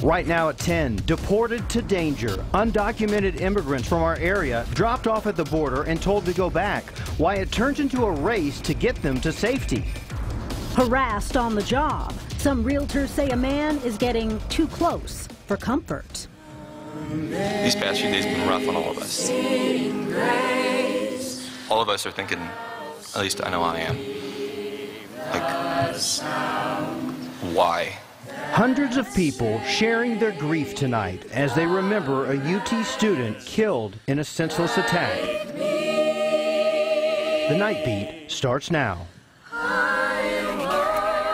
Right now at 10, deported to danger. Undocumented immigrants from our area dropped off at the border and told to go back. Why it turns into a race to get them to safety. Harassed on the job. Some realtors say a man is getting too close for comfort. These past few days have been rough on all of us. All of us are thinking, at least I know I am, like, why? Hundreds of people sharing their grief tonight as they remember a UT student killed in a senseless attack. The Night Beat starts now.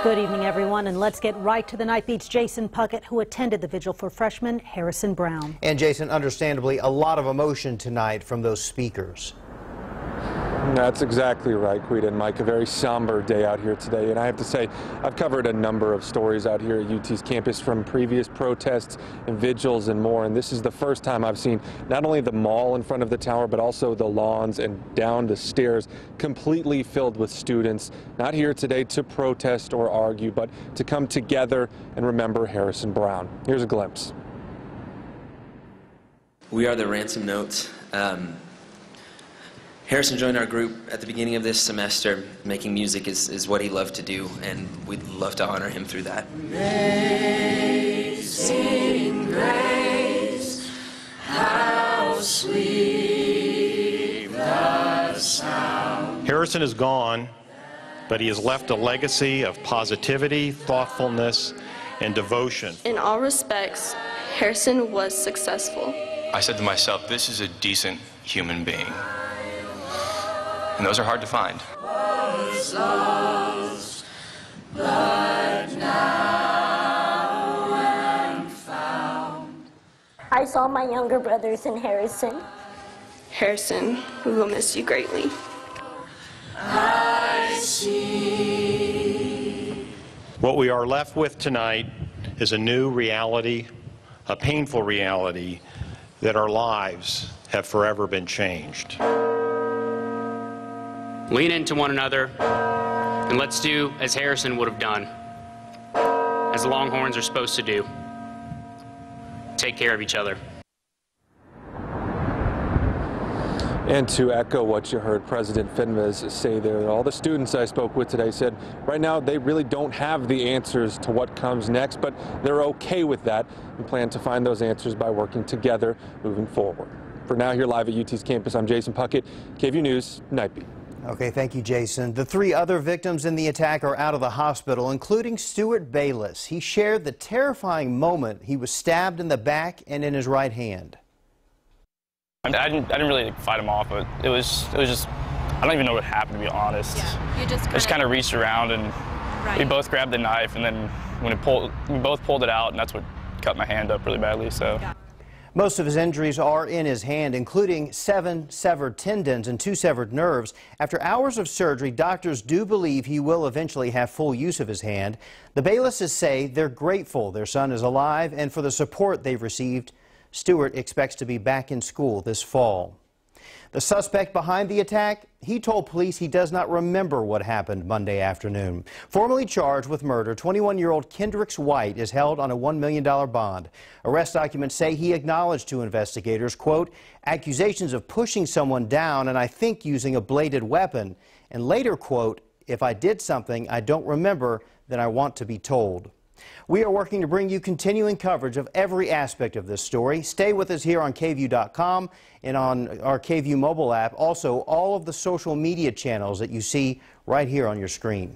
Good evening, everyone, and let's get right to the Night Beat's Jason Puckett, who attended the vigil for freshman Harrison Brown. And Jason, understandably, a lot of emotion tonight from those speakers. That's exactly right, Quita and Mike. A very somber day out here today. And I have to say, I've covered a number of stories out here at UT's campus from previous protests and vigils and more. And this is the first time I've seen not only the mall in front of the tower, but also the lawns and down the stairs completely filled with students. Not here today to protest or argue, but to come together and remember Harrison Brown. Here's a glimpse. We are the Ransom Notes. Harrison joined our group at the beginning of this semester. Making music is what he loved to do, and we'd love to honor him through that. Amazing grace, how sweet the sound. Harrison is gone, but he has left a legacy of positivity, thoughtfulness, and devotion. In all respects, Harrison was successful. I said to myself, this is a decent human being. And those are hard to find. Was lost, but now am found. I saw my younger brothers in Harrison. Harrison, we will miss you greatly. I see. What we are left with tonight is a new reality, a painful reality, that our lives have forever been changed. Lean into one another, and let's do as Harrison would have done, as the Longhorns are supposed to do. Take care of each other. And to echo what you heard President Finvez say there, all the students I spoke with today said right now they really don't have the answers to what comes next, but they're okay with that and plan to find those answers by working together moving forward. For now, here live at UT's campus, I'm Jason Puckett, KVUE News, Night Beat. Okay, thank you, Jason. The 3 other victims in the attack are out of the hospital, including Stuart Bayliss. He shared the terrifying moment he was stabbed in the back and in his right hand. I didn't really fight him off, but it was just, I don't even know what happened, to be honest. Yeah, you I just kind of reached around and we both grabbed the knife, and then when we both pulled it out, and that's what cut my hand up really badly. So. Yeah. Most of his injuries are in his hand, including 7 severed tendons and 2 severed nerves. After hours of surgery, doctors do believe he will eventually have full use of his hand. The Baylisses say they're grateful their son is alive and for the support they've received. Stuart expects to be back in school this fall. The suspect behind the attack, he told police he does not remember what happened Monday afternoon. Formally charged with murder, 21-year-old Kendricks White is held on a $1 million bond. Arrest documents say he acknowledged to investigators, quote, accusations of pushing someone down and I think using a bladed weapon, and later, quote, if I did something I don't remember, then I want to be told. We are working to bring you continuing coverage of every aspect of this story. Stay with us here on KVUE.com and on our KVUE mobile app. Also, all of the social media channels that you see right here on your screen.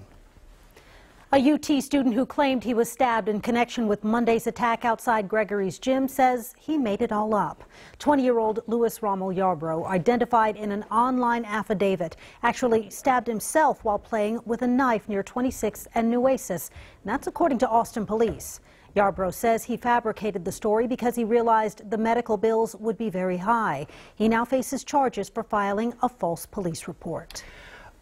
A UT student who claimed he was stabbed in connection with Monday's attack outside Gregory's gym says he made it all up. 20-year-old Louis Rommel Yarbrough, identified in an online affidavit, actually stabbed himself while playing with a knife near 26th and Nueces. And that's according to Austin police. Yarbrough says he fabricated the story because he realized the medical bills would be very high. He now faces charges for filing a false police report.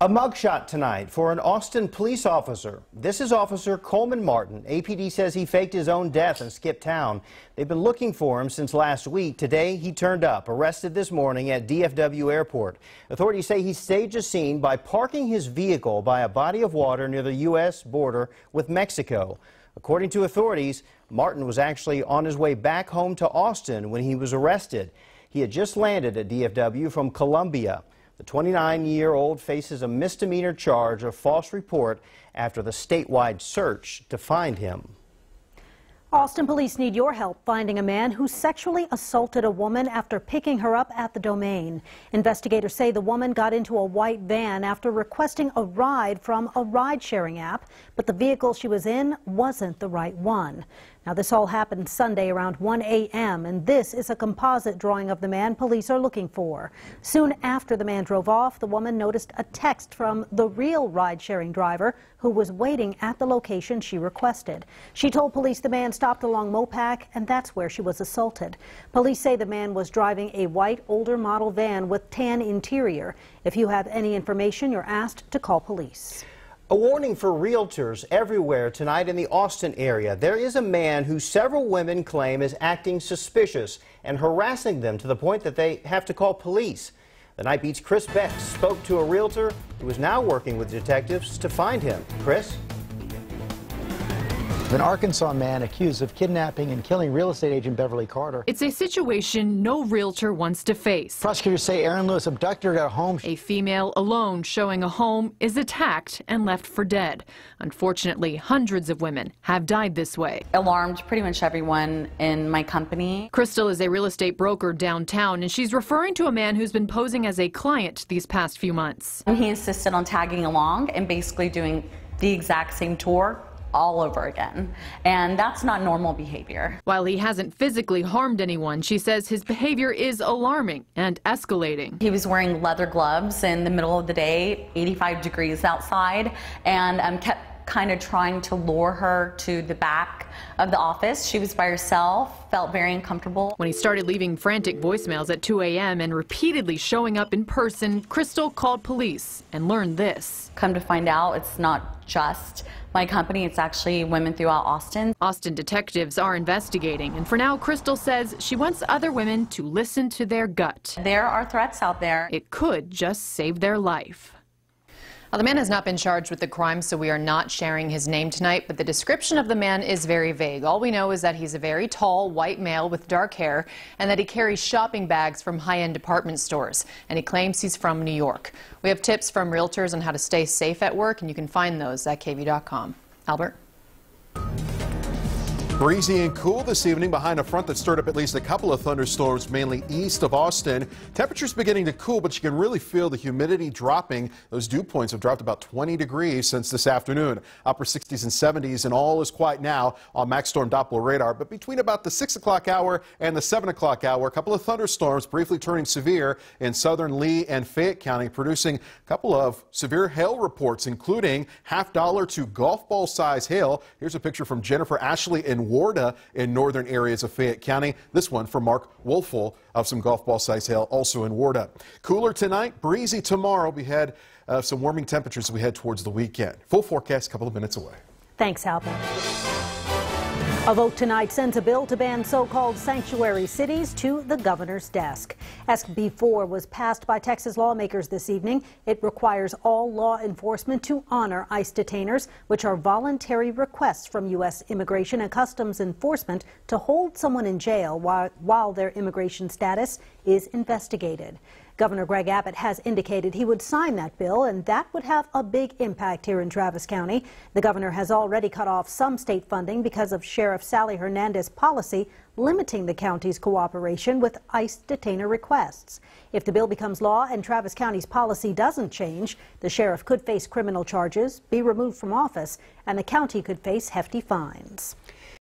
A mugshot tonight for an Austin police officer. This is Officer Coleman Martin. APD says he faked his own death and skipped town. They've been looking for him since last week. Today, he turned up, arrested this morning at DFW Airport. Authorities say he staged a scene by parking his vehicle by a body of water near the U.S. border with Mexico. According to authorities, Martin was actually on his way back home to Austin when he was arrested. He had just landed at DFW from Columbia. The 29-year-old faces a misdemeanor charge of false report after the statewide search to find him. Austin police need your help finding a man who sexually assaulted a woman after picking her up at the Domain. Investigators say the woman got into a white van after requesting a ride from a ride-sharing app, but the vehicle she was in wasn't the right one. Now, this all happened Sunday around 1 a.m., and this is a composite drawing of the man police are looking for. Soon after the man drove off, the woman noticed a text from the real ride-sharing driver who was waiting at the location she requested. She told police the man stopped along Mopac, and that's where she was assaulted. Police say the man was driving a white, older model van with tan interior. If you have any information, you're asked to call police. A warning for realtors everywhere tonight in the Austin area. There is a man who several women claim is acting suspicious and harassing them to the point that they have to call police. The Night Beat's Chris Beck spoke to a realtor who is now working with detectives to find him. Chris? An Arkansas man accused of kidnapping and killing real estate agent Beverly Carter. It's a situation no realtor wants to face. Prosecutors say Aaron Lewis abducted her at a home. A female alone showing a home is attacked and left for dead. Unfortunately, hundreds of women have died this way. Alarmed pretty much everyone in my company. Crystal is a real estate broker downtown, and she's referring to a man who's been posing as a client these past few months. He insisted on tagging along and basically doing the exact same tour all over again, and that's not normal behavior. While he hasn't physically harmed anyone, she says his behavior is alarming and escalating. He was wearing leather gloves in the middle of the day, 85 degrees outside, and kept kind of trying to lure her to the back of the office. She was by herself, felt very uncomfortable. When he started leaving frantic voicemails at 2 a.m. and repeatedly showing up in person, Crystal called police and learned this. Come to find out, it's not just my company, it's actually women throughout Austin. Austin detectives are investigating, and for now, Crystal says she wants other women to listen to their gut. There are threats out there. It could just save their life. Well, the man has not been charged with the crime, so we are not sharing his name tonight, but the description of the man is very vague. All we know is that he's a very tall, white male with dark hair and that he carries shopping bags from high-end department stores, and he claims he's from New York. We have tips from realtors on how to stay safe at work, and you can find those at KVUE.com. Albert? Breezy and cool this evening behind a front that stirred up at least a couple of thunderstorms, mainly east of Austin. Temperatures beginning to cool, but you can really feel the humidity dropping. Those dew points have dropped about 20 degrees since this afternoon. Upper 60s and 70s, and all is quiet now on Max Storm Doppler radar. But between about the 6 o'clock hour and the 7 o'clock hour, a couple of thunderstorms briefly turning severe in southern Lee and Fayette County, producing a couple of severe hail reports, including $50 to golf ball size hail. Here's a picture from Jennifer Ashley in Warda in northern areas of Fayette County. This one from Mark Wolfel of some golf ball size hail also in Warda. Cooler tonight, breezy tomorrow. We had some warming temperatures as we head towards the weekend. Full forecast a couple of minutes away. Thanks, Albert. A vote tonight sends a bill to ban so-called sanctuary cities to the governor's desk. SB 4 was passed by Texas lawmakers this evening. It requires all law enforcement to honor ICE detainers, which are voluntary requests from U.S. Immigration and Customs Enforcement to hold someone in jail while their immigration status is investigated. Governor Greg Abbott has indicated he would sign that bill, and that would have a big impact here in Travis County. The governor has already cut off some state funding because of Sheriff Sally Hernandez's policy limiting the county's cooperation with ICE detainer requests. If the bill becomes law and Travis County's policy doesn't change, the sheriff could face criminal charges, be removed from office, and the county could face hefty fines.